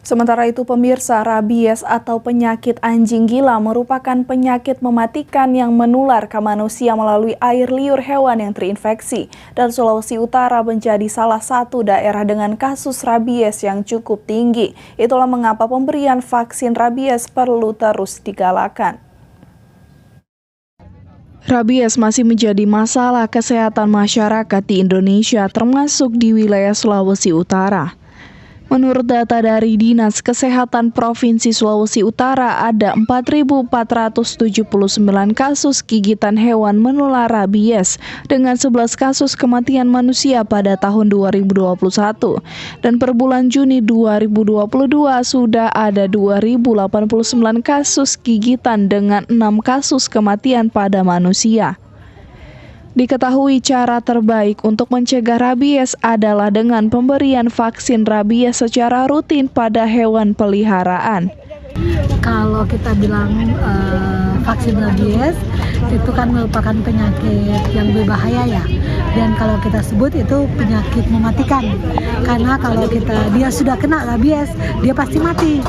Sementara itu pemirsa, rabies atau penyakit anjing gila merupakan penyakit mematikan yang menular ke manusia melalui air liur hewan yang terinfeksi. Dan Sulawesi Utara menjadi salah satu daerah dengan kasus rabies yang cukup tinggi. Itulah mengapa pemberian vaksin rabies perlu terus digalakan. Rabies masih menjadi masalah kesehatan masyarakat di Indonesia, termasuk di wilayah Sulawesi Utara. Menurut data dari Dinas Kesehatan Provinsi Sulawesi Utara, ada 4.479 kasus gigitan hewan menular rabies dengan 11 kasus kematian manusia pada tahun 2021. Dan per bulan Juni 2022 sudah ada 2.089 kasus gigitan dengan 6 kasus kematian pada manusia. Diketahui cara terbaik untuk mencegah rabies adalah dengan pemberian vaksin rabies secara rutin pada hewan peliharaan. Kalau kita bilang vaksin rabies itu kan merupakan penyakit yang berbahaya ya, dan kalau kita sebut itu penyakit mematikan, karena kalau dia sudah kena rabies dia pasti mati,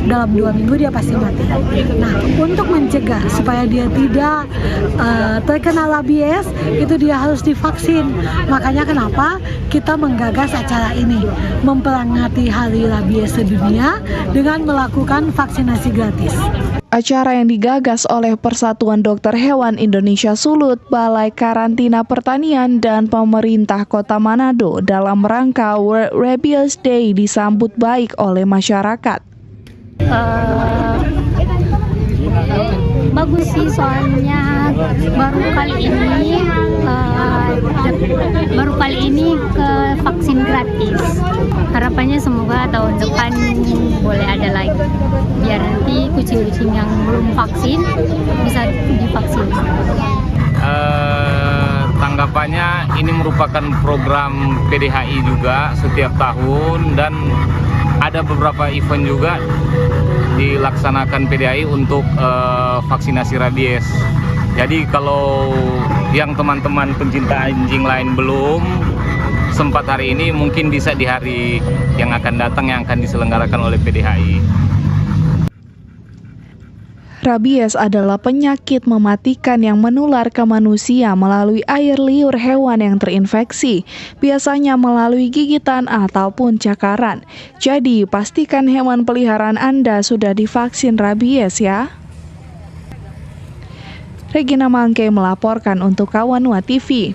dalam 2 minggu dia pasti mati. Nah, untuk mencegah supaya dia tidak terkena rabies itu dia harus divaksin. Makanya kenapa kita menggagas acara ini, memperingati Hari Rabies Sedunia dengan melakukan vaksinasi gratis. Acara yang digagas oleh Persatuan Dokter Hewan Indonesia Sulut, Balai Karantina Pertanian, dan pemerintah Kota Manado dalam rangka World Rabies Day disambut baik oleh masyarakat. Bagus sih, soalnya baru kali ini ke vaksin gratis. Harapannya semoga tahun depan boleh ada lagi, biar nanti kucing-kucing yang belum vaksin bisa divaksin. Tanggapannya ini merupakan program PDHI juga setiap tahun, dan ada beberapa event juga dilaksanakan PDHI untuk vaksinasi rabies. Jadi kalau yang teman-teman pencinta anjing lain belum sempat hari ini, mungkin bisa di hari yang akan datang yang akan diselenggarakan oleh PDHI. Rabies adalah penyakit mematikan yang menular ke manusia melalui air liur hewan yang terinfeksi, biasanya melalui gigitan ataupun cakaran. Jadi, pastikan hewan peliharaan Anda sudah divaksin rabies ya. Regina Mangke melaporkan untuk Kawanua TV.